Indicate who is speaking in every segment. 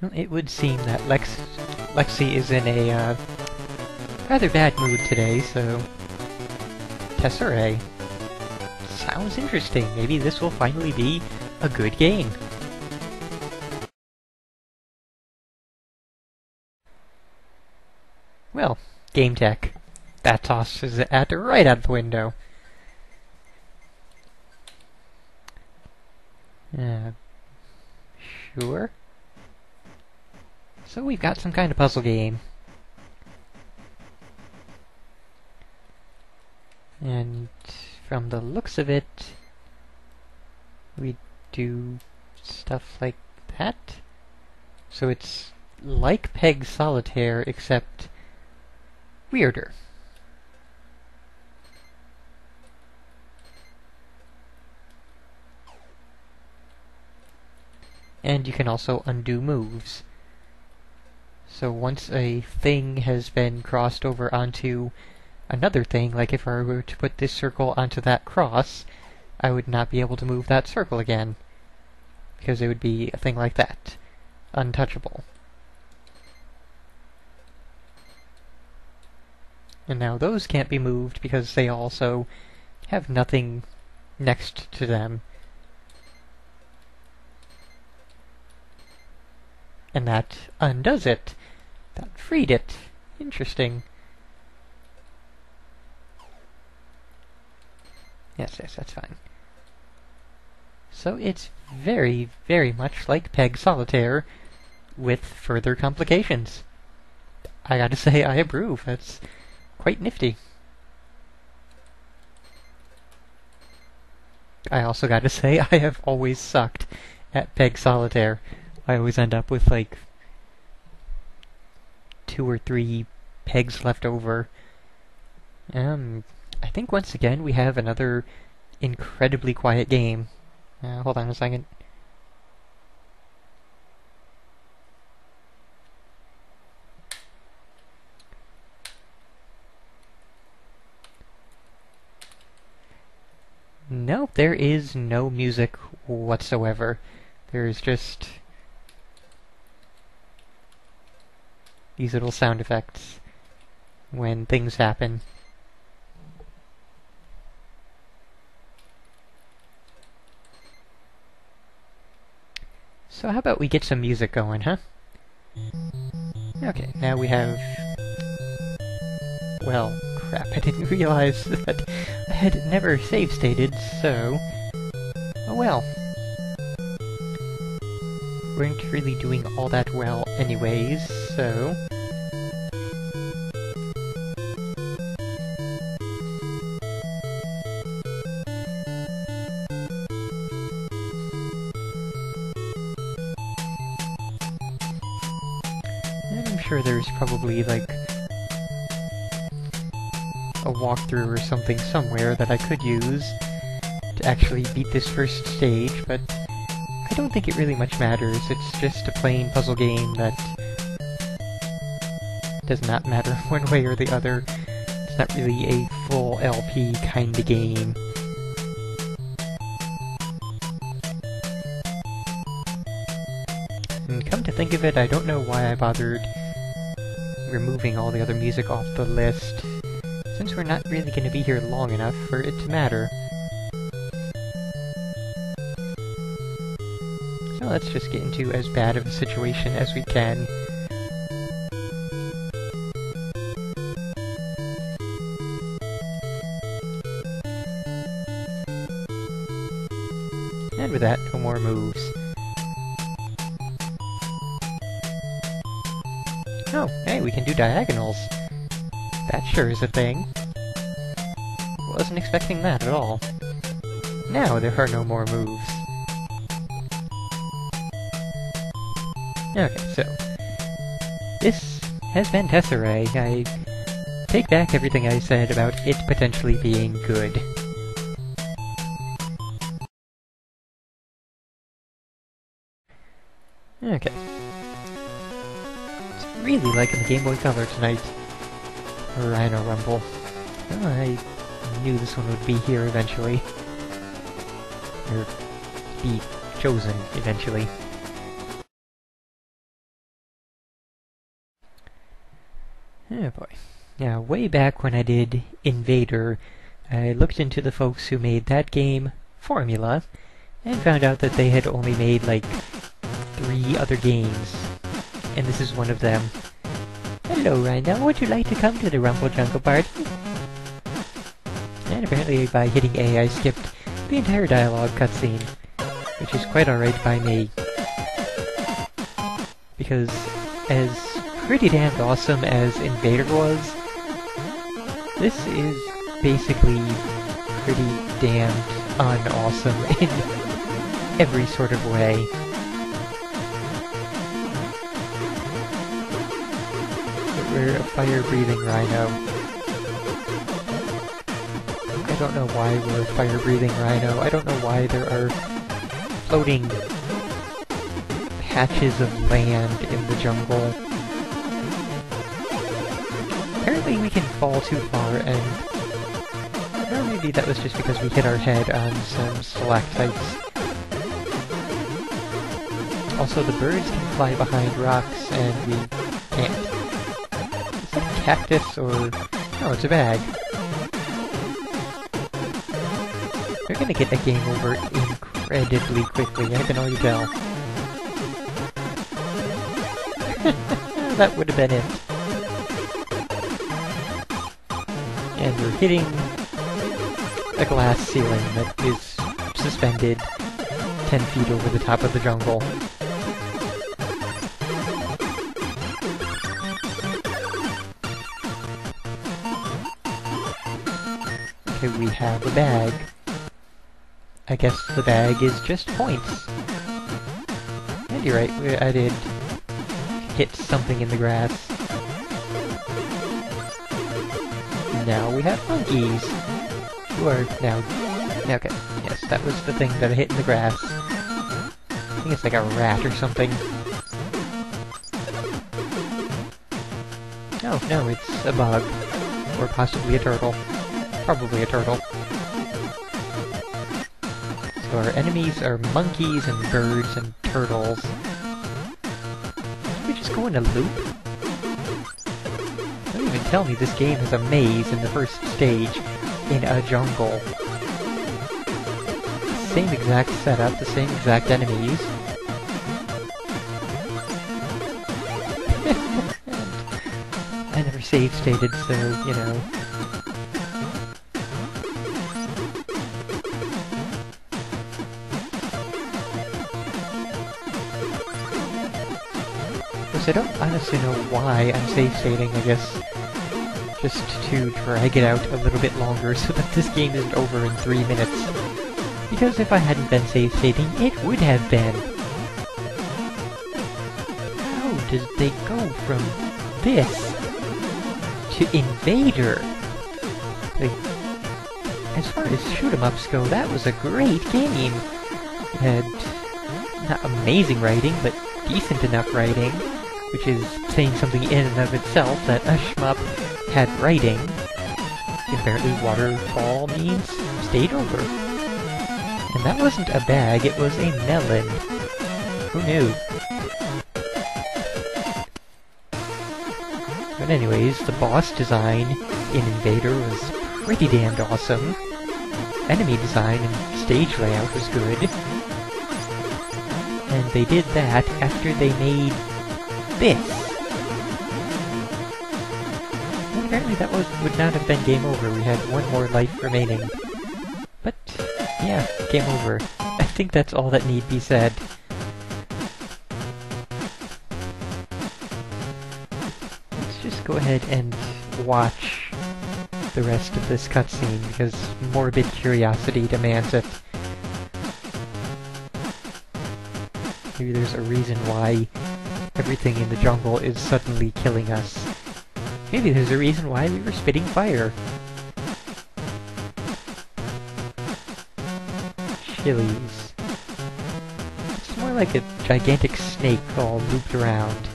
Speaker 1: Well, it would seem that Lexi is in a rather bad mood today, so... Tesserae. Sounds interesting. Maybe this will finally be a good game. Well, game tech. That tosses it right out the window. Sure. So we've got some kind of puzzle game. And from the looks of it, we do stuff like that. So it's like Peg Solitaire, except weirder. And you can also undo moves. So once a thing has been crossed over onto another thing, like if I were to put this circle onto that cross, I would not be able to move that circle again, because it would be a thing like that. Untouchable. And now those can't be moved because they also have nothing next to them. And that undoes it. That freed it. Interesting. Yes, that's fine. So it's very, very much like Peg Solitaire, with further complications. I gotta say, I approve. That's quite nifty. I also gotta say, I have always sucked at Peg Solitaire. I always end up with, like, 2 or 3 pegs left over. I think once again we have another incredibly quiet game. Hold on a second. Nope, there is no music whatsoever. There's just these little sound effects when things happen. So how about we get some music going, huh? Okay, now we have... Well, crap, I didn't realize that I had never save stated, so... Oh well. Weren't really doing all that well anyways, so... I'm sure there's probably, like, a walkthrough or something somewhere that I could use to actually beat this first stage, but I don't think it really much matters. It's just a plain puzzle game that does not matter one way or the other. It's not really a full LP kind of game. And come to think of it, I don't know why I bothered removing all the other music off the list, since we're not really going to be here long enough for it to matter. So let's just get into as bad of a situation as we can. And with that, no more moves. Oh, hey, we can do diagonals. That sure is a thing. Wasn't expecting that at all. Now there are no more moves. Okay, so... this has been Tesserae. I take back everything I said about it potentially being good. Okay. It's really liking the Game Boy Color tonight. Rhino Rumble. Well, I knew this one would be here eventually. Or be chosen eventually. Oh boy. Now, way back when I did Invader, I looked into the folks who made that game, Formula, and found out that they had only made like 3 other games. And this is one of them. Hello, Rhino. Would you like to come to the Rumble Jungle Party? And apparently by hitting A, I skipped the entire dialogue cutscene, which is quite alright by me. Because as pretty damn awesome as Invader was, this is basically pretty damn unawesome in every sort of way. But we're a fire-breathing rhino. I don't know why we're a fire-breathing rhino. I don't know why there are floating patches of land in the jungle. Apparently we can fall too far, and or maybe that was just because we hit our head on some stalactites. Also, the birds can fly behind rocks, and we can't. Is that a cactus, or... no, it's a bag. They're gonna get a game over incredibly quickly, I can already tell. That would have been it. And we're hitting a glass ceiling that is suspended 10 feet over the top of the jungle. Okay, we have a bag. I guess the bag is just points. And you're right, I did hit something in the grass. Now we have monkeys, who are now... okay, yes, that was the thing that I hit in the grass. I think it's like a rat or something. Oh, no, it's a bug. Or possibly a turtle. Probably a turtle. So our enemies are monkeys and birds and turtles. Did we just go in a loop? Don't even tell me this game has a maze in the first stage in a jungle. Same exact setup, the same exact enemies. I never save stated, so, you know. I don't honestly know why I'm save stating, I guess just to drag it out a little bit longer so that this game isn't over in 3 minutes. Because if I hadn't been save stating, it would have been. How did they go from this to Invader? Like, as far as shoot-em-ups go, that was a great game. It had not amazing writing, but decent enough writing. Which is saying something in and of itself, that a shmup had writing. Apparently waterfall means stayed over. And that wasn't a bag, it was a melon. Who knew? But anyways, the boss design in Invader was pretty damned awesome. Enemy design and stage layout was good. And they did that after they made this. And apparently that would not have been game over. We had one more life remaining. But, yeah, game over. I think that's all that need be said. Let's just go ahead and watch the rest of this cutscene, because morbid curiosity demands it. Maybe there's a reason why everything in the jungle is suddenly killing us. Maybe there's a reason why we were spitting fire. Chilies. It's more like a gigantic snake all looped around.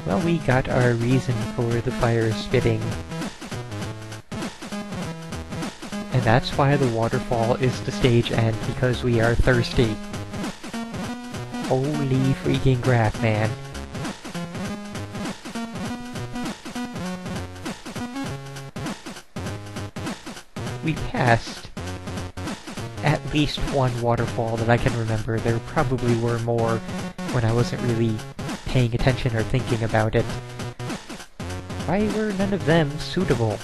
Speaker 1: Well, we got our reason for the fire spitting. And that's why the waterfall is the stage end, because we are thirsty. Holy freaking crap, man. We passed at least one waterfall that I can remember. There probably were more when I wasn't really paying attention or thinking about it. Why were none of them suitable?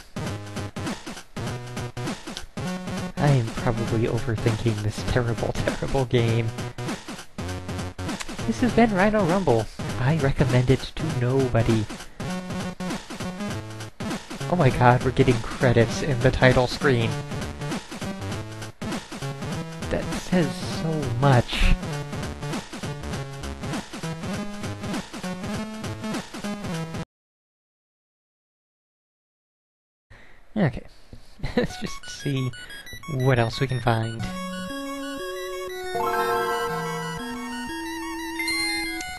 Speaker 1: I am probably overthinking this terrible, terrible game. This has been Rhino Rumble. I recommend it to nobody. Oh my god, we're getting credits in the title screen. That says so much. Okay, let's just see what else we can find.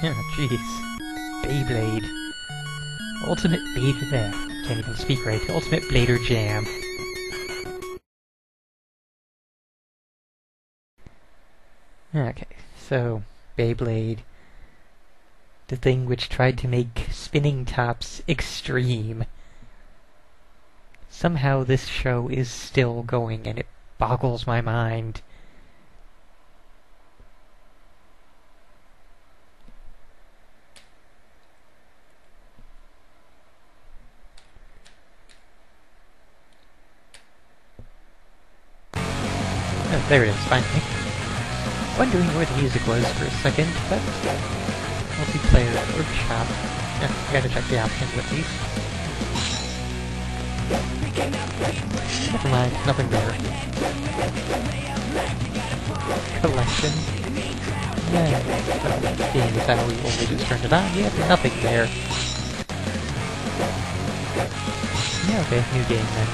Speaker 1: Oh, jeez. Beyblade. Ultimate Beyblade. Can't even speak right. Ultimate Blader Jam. Okay, so Beyblade. The thing which tried to make spinning tops extreme. Somehow this show is still going, and it boggles my mind. Oh, there it is, finally. Wondering where the music was for a second, but multiplayer workshop. I gotta check the options at least. Never mind, nothing there. Collection. Yeah, seeing as how we only just turned it on, yeah, nothing there. Yeah, okay, new game then.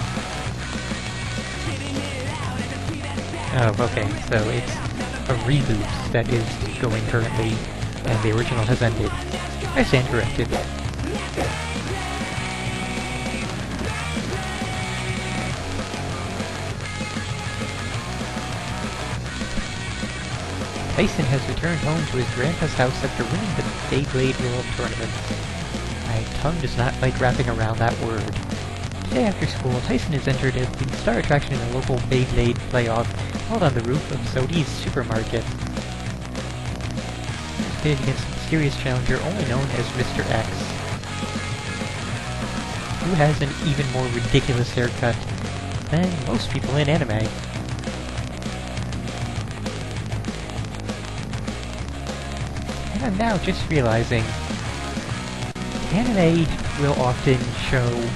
Speaker 1: Oh, okay, so it's a reboot that is going currently, and the original has ended. I stand corrected. Tyson has returned home to his grandpa's house after winning the Beyblade World Tournament. My tongue does not like wrapping around that word. Today after school, Tyson is entered as the star attraction in a local Beyblade playoff held on the roof of Sodi's supermarket. He's pitted against a mysterious challenger only known as Mr. X, who has an even more ridiculous haircut than most people in anime. And I'm now just realizing anime will often show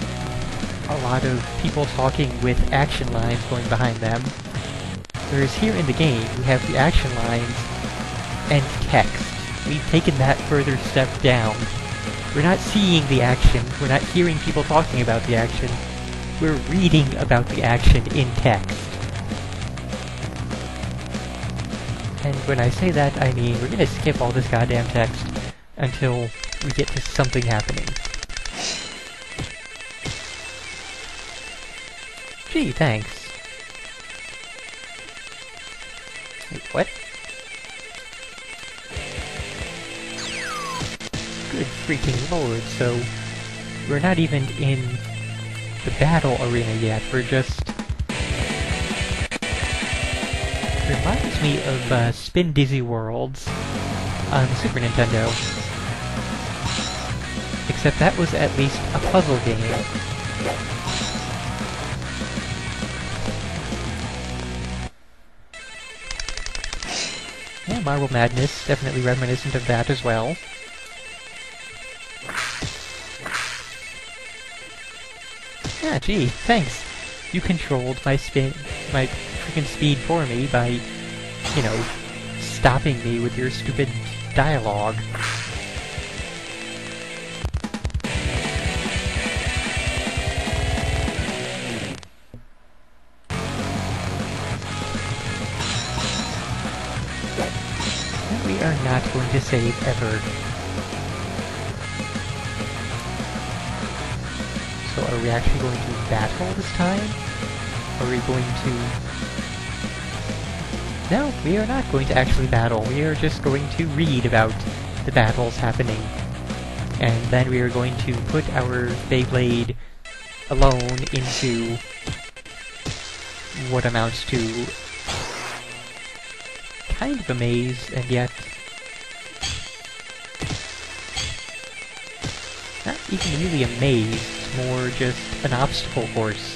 Speaker 1: a lot of people talking with action lines going behind them, whereas here in the game we have the action lines and text. We've taken that further step down. We're not seeing the action, we're not hearing people talking about the action, we're reading about the action in text. And when I say that, I mean we're gonna skip all this goddamn text until we get to something happening. Gee, thanks. Wait, what? Good freaking lord, so we're not even in the battle arena yet, we're just... It reminds me of Spin Dizzy Worlds on the Super Nintendo. Except that was at least a puzzle game. Yeah, Marble Madness, definitely reminiscent of that as well. Yeah, gee, thanks. You controlled my freaking speed for me by, you know, stopping me with your stupid dialogue. We are not going to save ever. So are we actually going to battle this time? Are we going to No, we are not going to actually battle. We are just going to read about the battles happening. And then we are going to put our Beyblade alone into what amounts to kind of a maze, and yet not even really a maze, it's more just an obstacle course.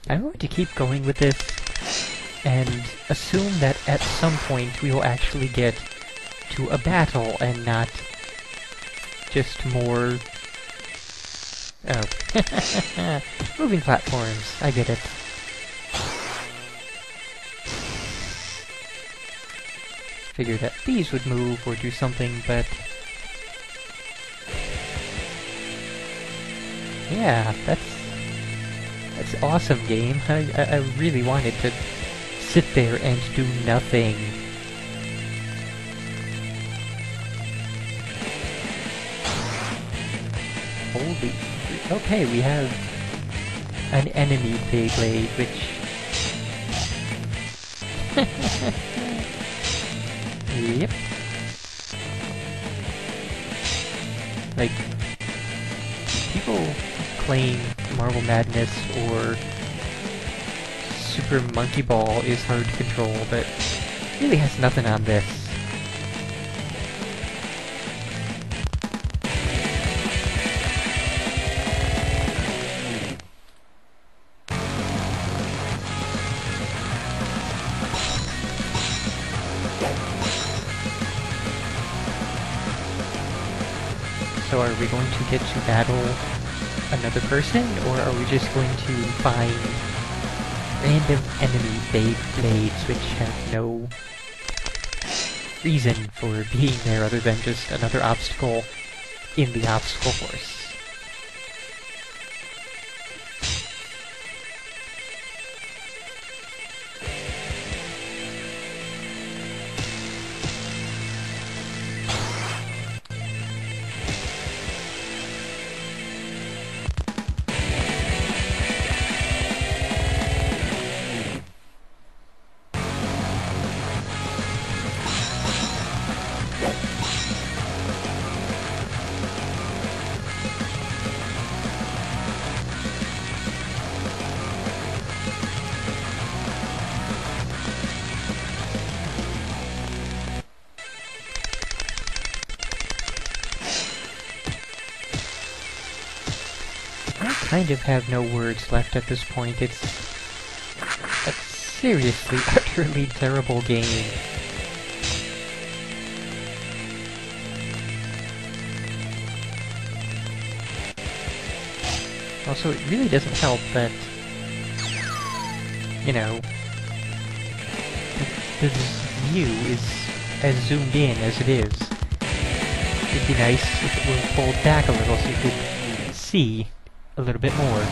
Speaker 1: I'm going to keep going with this, and assume that at some point we will actually get to a battle, and not just more... oh. Moving platforms, I get it. Figured that these would move or do something, but... yeah, that's awesome, game. I really wanted to sit there and do nothing. Holy... okay, we have an enemy Beyblade, which... yep. Like, people claim Marble Madness or Super Monkey Ball is hard to control, but it really has nothing on this. So are we going to get to battle another person, or are we just going to find random enemy Beyblades which have no reason for being there other than just another obstacle in the obstacle course? I kind of have no words left at this point. It's a seriously, utterly terrible game. Also, it really doesn't help that, you know, the view is as zoomed in as it is. It'd be nice if it were pulled back a little so you could see a little bit more.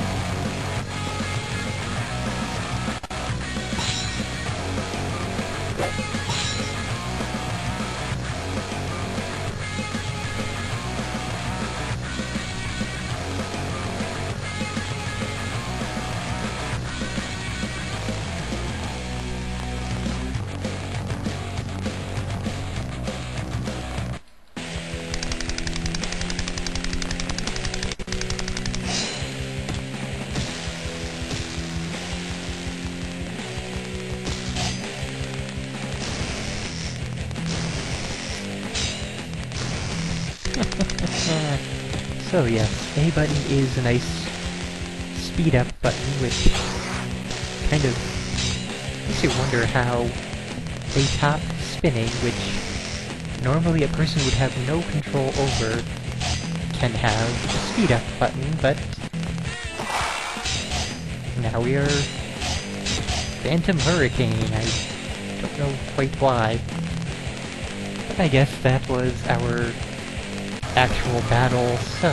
Speaker 1: So yes, A button is a nice speed up button, which kind of makes you wonder how a top spinning, which normally a person would have no control over, can have a speed up button, but now we are Phantom Hurricane. I don't know quite why, but I guess that was our actual battle, so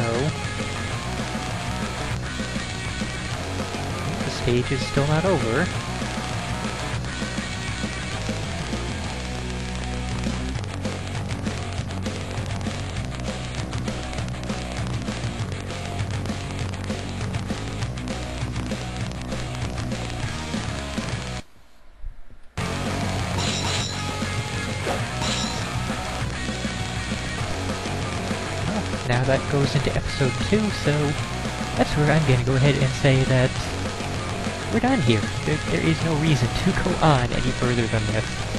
Speaker 1: stage is still not over. Now that goes into episode 2, so that's where I'm gonna go ahead and say that we're done here. There is no reason to go on any further than this.